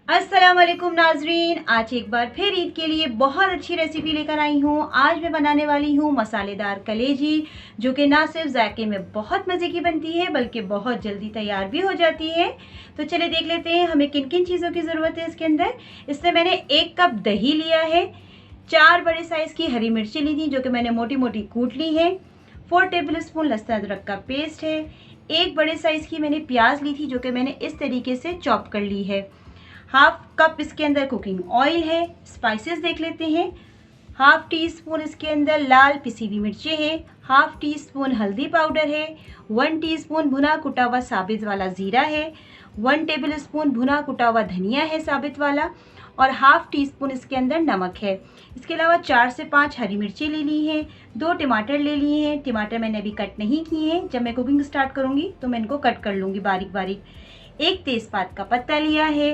अस्सलाम वालेकुम नाजरीन, आज एक बार फिर ईद के लिए बहुत अच्छी रेसिपी लेकर आई हूँ। आज मैं बनाने वाली हूँ मसालेदार कलेजी, जो कि ना सिर्फ जायके में बहुत मज़े की बनती है बल्कि बहुत जल्दी तैयार भी हो जाती है। तो चले देख लेते हैं हमें किन किन चीज़ों की ज़रूरत है इसके अंदर। इससे मैंने 1 कप दही लिया है, 4 बड़े साइज़ की हरी मिर्ची ली थी जो कि मैंने मोटी मोटी कूट ली है, 4 टेबल स्पून लहसुन अदरक का पेस्ट है, 1 बड़े साइज़ की मैंने प्याज ली थी जो कि मैंने इस तरीके से चॉप कर ली है, हाफ कप इसके अंदर कुकिंग ऑयल है। स्पाइसेस देख लेते हैं। हाफ टी स्पून इसके अंदर लाल पिसी हुई मिर्चें हैं, हाफ टी स्पून हल्दी पाउडर है, 1 टीस्पून भुना कुटा हुआ साबित वाला ज़ीरा है, 1 टेबल स्पून भुना कुटा हुआ धनिया है साबित वाला, और हाफ टी स्पून इसके अंदर नमक है। इसके अलावा 4 से 5 हरी मिर्ची ले ली हैं, 2 टमाटर ले लिए हैं। टमाटर मैंने अभी कट नहीं किए हैं, जब मैं कुकिंग स्टार्ट करूँगी तो मैं इनको कट कर लूँगी बारीक बारीक। 1 तेज़पात का पत्ता लिया है,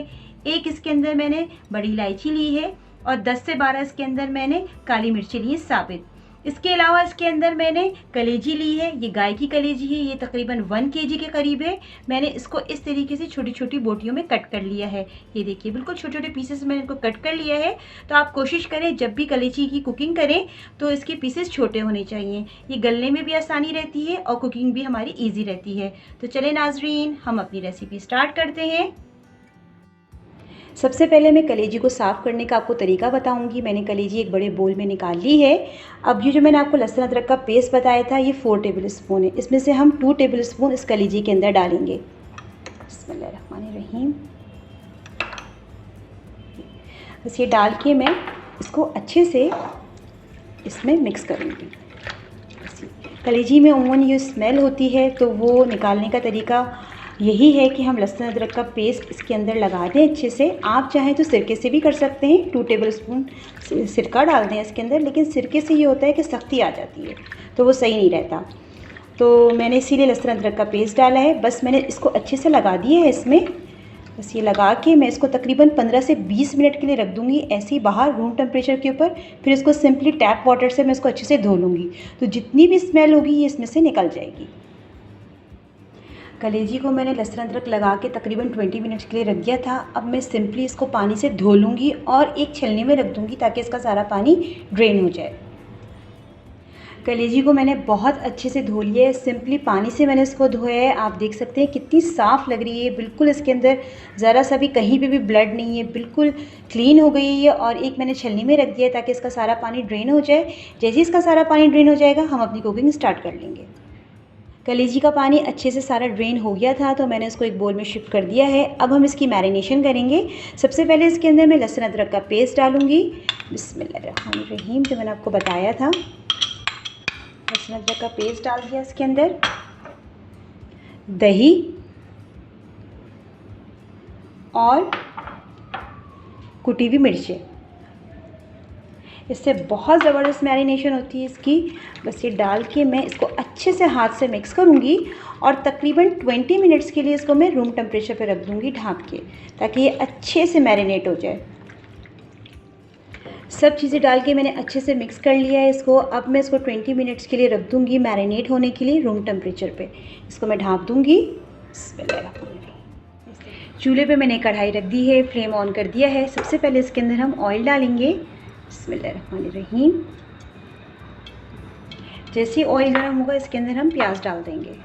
1 इसके अंदर मैंने बड़ी इलायची ली है और 10 से 12 इसके अंदर मैंने काली मिर्ची ली है साबित। इसके अलावा इसके अंदर मैंने कलेजी ली है, ये गाय की कलेजी है, ये तकरीबन 1 केजी के करीब है। मैंने इसको इस तरीके से छोटी छोटी बोटियों में कट कर लिया है। ये देखिए बिल्कुल छोटे छोटे पीसेस मैंने इनको कट कर लिया है। तो आप कोशिश करें जब भी कलेजी की कुकिंग करें तो इसके पीसेस छोटे होने चाहिए, ये गलने में भी आसानी रहती है और कुकिंग भी हमारी ईजी रहती है। तो चले नाजरीन, हम अपनी रेसिपी स्टार्ट करते हैं। सबसे पहले मैं कलेजी को साफ़ करने का आपको तरीका बताऊंगी। मैंने कलेजी एक बड़े बोल में निकाल ली है। अब ये जो मैंने आपको लहसुन अदरक का पेस्ट बताया था, ये 4 टेबल स्पून है। इसमें से हम 2 टेबल स्पून इस कलेजी के अंदर डालेंगे। बिस्मिल्लाहिर्रहमानिर्रहीम। बस ये डाल के मैं इसको अच्छे से इसमें मिक्स करूँगी। कलेजी में अमूमन ये स्मेल होती है, तो वो निकालने का तरीका यही है कि हम लहसुन अदरक का पेस्ट इसके अंदर लगा दें अच्छे से। आप चाहें तो सिरके से भी कर सकते हैं, 2 टेबल स्पून सिरका डाल दें इसके अंदर, लेकिन सिरके से ये होता है कि सख्ती आ जाती है तो वो सही नहीं रहता। तो मैंने इसीलिए लहसुन अदरक का पेस्ट डाला है। बस मैंने इसको अच्छे से लगा दिया है इसमें। बस ये लगा के मैं इसको तकरीबन 15 से 20 मिनट के लिए रख दूँगी ऐसे ही बाहर रूम टेम्परेचर के ऊपर। फिर इसको सिंपली टैप वाटर से मैं इसको अच्छे से धो लूँगी, तो जितनी भी स्मेल होगी ये इसमें से निकल जाएगी। कलेजी को मैंने लहसुन अदरक लगा के तकरीबन 20 मिनट्स के लिए रख दिया था। अब मैं सिंपली इसको पानी से धो लूँगी और एक छलनी में रख दूँगी ताकि इसका सारा पानी ड्रेन हो जाए। कलेजी को मैंने बहुत अच्छे से धो लिया है, सिंपली पानी से मैंने इसको धोया है। आप देख सकते हैं कितनी साफ़ लग रही है, बिल्कुल इसके अंदर ज़रा सा भी कहीं पे भी ब्लड नहीं है, बिल्कुल क्लीन हो गई है। और एक मैंने छलनी में रख दिया है ताकि इसका सारा पानी ड्रेन हो जाए। जैसे ही इसका सारा पानी ड्रेन हो जाएगा हम अपनी कुकिंग स्टार्ट कर लेंगे। कलेजी का पानी अच्छे से सारा ड्रेन हो गया था तो मैंने इसको एक बोल में शिफ्ट कर दिया है। अब हम इसकी मैरिनेशन करेंगे। सबसे पहले इसके अंदर मैं लहसुन अदरक का पेस्ट डालूंगी। बिस्मिल्लाहिर्रहमानिर्रहीम, जो मैंने आपको बताया था, लहसुन अदरक का पेस्ट डाल दिया इसके अंदर, दही और कुटी हुई मिर्चें। इससे बहुत ज़बरदस्त मैरिनेशन होती है इसकी। बस ये डाल के मैं इसको अच्छे से हाथ से मिक्स करूँगी और तकरीबन 20 मिनट्स के लिए इसको मैं रूम टेम्परेचर पे रख दूँगी ढाँप के, ताकि ये अच्छे से मैरिनेट हो जाए। सब चीज़ें डाल के मैंने अच्छे से मिक्स कर लिया है इसको। अब मैं इसको 20 मिनट्स के लिए रख दूँगी मैरिनेट होने के लिए रूम टेम्परेचर पे। इसको मैं ढाँप दूँगी। चूल्हे पे मैंने कढ़ाई रख दी है, फ्लेम ऑन कर दिया है। सबसे पहले इसके अंदर हम ऑयल डालेंगे। बिस्मिल्लाहिर्रहमानिर्रहीम। जैसे ऑयल गर्म होगा इसके अंदर हम प्याज डाल देंगे।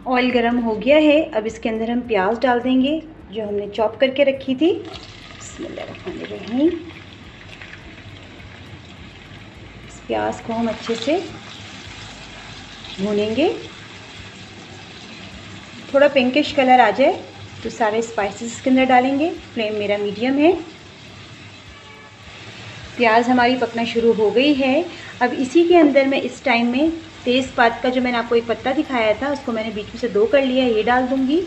ऑयल गर्म हो गया है, अब इसके अंदर हम प्याज डाल देंगे जो हमने चॉप करके रखी थी। बिस्मिल्लाहिर्रहमानिर्रहीम। इस प्याज को हम अच्छे से भूनेंगे, थोड़ा पिंकिश कलर आ जाए तो सारे स्पाइसेस इसके अंदर डालेंगे। फ्लेम मेरा मीडियम है। प्याज हमारी पकना शुरू हो गई है। अब इसी के अंदर मैं इस टाइम में तेज़पात का जो मैंने आपको एक पत्ता दिखाया था उसको मैंने बीच में से 2 कर लिया, ये डाल दूँगी।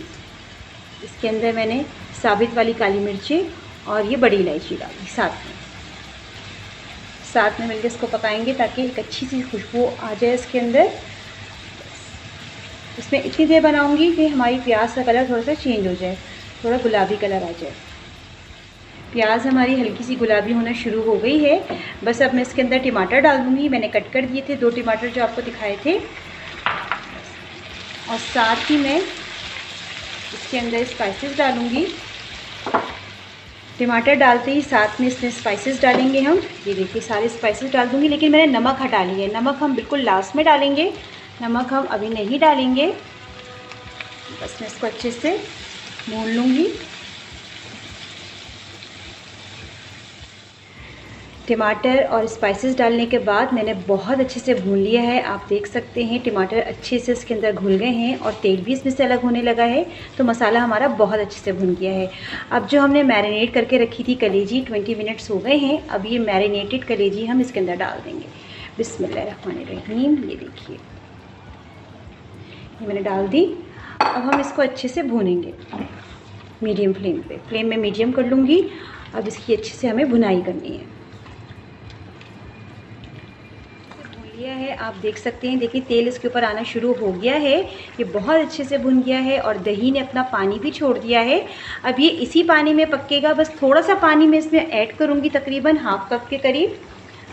इसके अंदर मैंने साबित वाली काली मिर्चें और ये बड़ी इलायची डाली साथ में मिलकर इसको पकाएंगे ताकि एक अच्छी सी खुशबू आ जाए इसके अंदर। इसमें इतनी देर बनाऊँगी कि हमारी प्याज का कलर थोड़ा सा चेंज हो जाए, थोड़ा गुलाबी कलर आ जाए। प्याज हमारी हल्की सी गुलाबी होना शुरू हो गई है। बस अब मैं इसके अंदर टमाटर डाल दूँगी। मैंने कट कर दिए थे 2 टमाटर जो आपको दिखाए थे, और साथ ही मैं इसके अंदर स्पाइसेस डालूँगी। टमाटर डालते ही साथ में इसमें स्पाइसेस डालेंगे हम। ये देखिए सारे स्पाइसेस डाल दूँगी, लेकिन मैंने नमक हटा लिया है। नमक हम बिल्कुल लास्ट में डालेंगे, नमक हम अभी नहीं डालेंगे। बस मैं इसको अच्छे से भून लूँगी। टमाटर और स्पाइसेस डालने के बाद मैंने बहुत अच्छे से भून लिया है। आप देख सकते हैं टमाटर अच्छे से इसके अंदर घुल गए हैं और तेल भी इसमें से अलग होने लगा है। तो मसाला हमारा बहुत अच्छे से भुन गया है। अब जो हमने मैरिनेट करके रखी थी कलेजी, 20 मिनट्स हो गए हैं। अब ये मैरिनेटेड कलेजी हम इसके अंदर डाल देंगे। बिस्मिल्लाहिर्रहमानिर्रहीम। ये देखिए ये मैंने डाल दी। अब हम इसको अच्छे से भूनेंगे मीडियम फ्लेम पे। फ्लेम में मीडियम कर लूँगी। अब इसकी अच्छे से हमें भुनाई करनी है। लिया है, आप देख सकते हैं। देखिए तेल इसके ऊपर आना शुरू हो गया है। ये बहुत अच्छे से भुन गया है और दही ने अपना पानी भी छोड़ दिया है। अब ये इसी पानी में पकेगा। बस थोड़ा सा पानी मैं इसमें ऐड करूँगी, तकरीबन हाफ कप के करीब।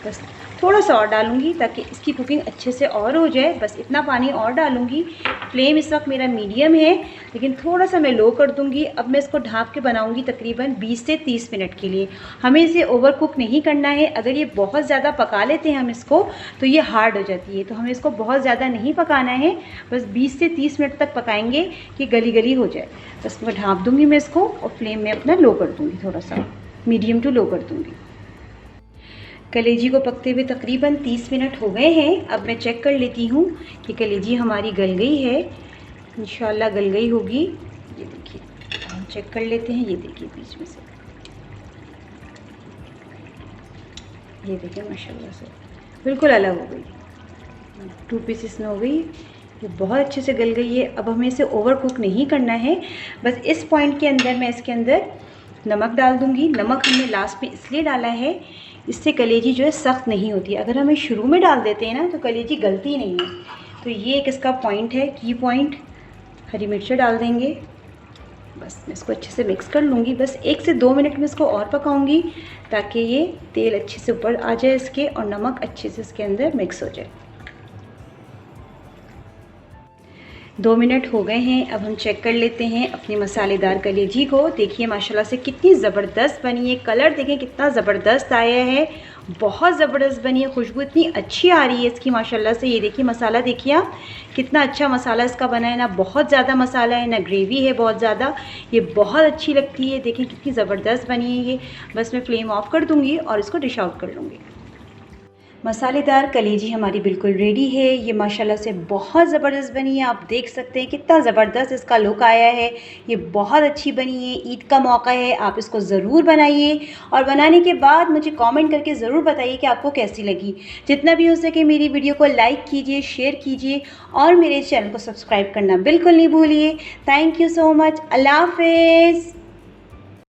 बस थोड़ा सा और डालूँगी ताकि इसकी कुकिंग अच्छे से और हो जाए। बस इतना पानी और डालूँगी। फ्लेम इस वक्त मेरा मीडियम है, लेकिन थोड़ा सा मैं लो कर दूँगी। अब मैं इसको ढक के बनाऊँगी तकरीबन 20 से 30 मिनट के लिए। हमें इसे ओवर कुक नहीं करना है। अगर ये बहुत ज़्यादा पका लेते हैं हम इसको, तो ये हार्ड हो जाती है। तो हमें इसको बहुत ज़्यादा नहीं पकाना है। बस 20 से 30 मिनट तक पकाएंगे कि गली गली हो जाए। बस मैं ढाँप दूँगी मैं इसको और फ्लेम में अपना लो कर दूँगी, थोड़ा सा मीडियम टू लो कर दूँगी। कलेजी को पकते हुए तकरीबन 30 मिनट हो गए हैं। अब मैं चेक कर लेती हूँ कि कलेजी हमारी गल गई है। इंशाल्लाह गल गई होगी। ये देखिए हम चेक कर लेते हैं। ये देखिए बीच में से, ये देखिए माशाल्लाह से बिल्कुल अलग हो गई। 2 पीसेस में हो गई। ये बहुत अच्छे से गल गई है। अब हमें इसे ओवर कुक नहीं करना है। बस इस पॉइंट के अंदर मैं इसके अंदर नमक डाल दूँगी। नमक हमने लास्ट में इसलिए डाला है, इससे कलेजी जो है सख्त नहीं होती। अगर हमें शुरू में डाल देते हैं ना तो कलेजी गलती नहीं है। तो ये एक इसका पॉइंट है, की पॉइंट। हरी मिर्चें डाल देंगे। बस मैं इसको अच्छे से मिक्स कर लूँगी। बस 1 से 2 मिनट में इसको और पकाऊंगी ताकि ये तेल अच्छे से ऊपर आ जाए इसके और नमक अच्छे से इसके अंदर मिक्स हो जाए। 2 मिनट हो गए हैं। अब हम चेक कर लेते हैं अपनी मसालेदार कलेजी को। देखिए माशाल्लाह से कितनी ज़बरदस्त बनी है। कलर देखें कितना ज़बरदस्त आया है, बहुत ज़बरदस्त बनी है। खुशबू इतनी अच्छी आ रही है इसकी माशाल्लाह से। ये देखिए मसाला देखिए आप, कितना अच्छा मसाला इसका बना है। ना बहुत ज़्यादा मसाला है, ना ग्रेवी है बहुत ज़्यादा। ये बहुत अच्छी लगती है। देखें कितनी ज़बरदस्त बनी है ये। बस मैं फ्लेम ऑफ कर दूँगी और इसको डिश आउट कर लूँगी। मसालेदार कलेजी हमारी बिल्कुल रेडी है। ये माशाल्लाह से बहुत ज़बरदस्त बनी है। आप देख सकते हैं कितना ज़बरदस्त इसका लुक आया है। ये बहुत अच्छी बनी है। ईद का मौका है, आप इसको ज़रूर बनाइए और बनाने के बाद मुझे कमेंट करके ज़रूर बताइए कि आपको कैसी लगी। जितना भी हो सके मेरी वीडियो को लाइक कीजिए, शेयर कीजिए और मेरे चैनल को सब्सक्राइब करना बिल्कुल नहीं भूलिए। Thank you so much. अल्लाह हाफ़िज़।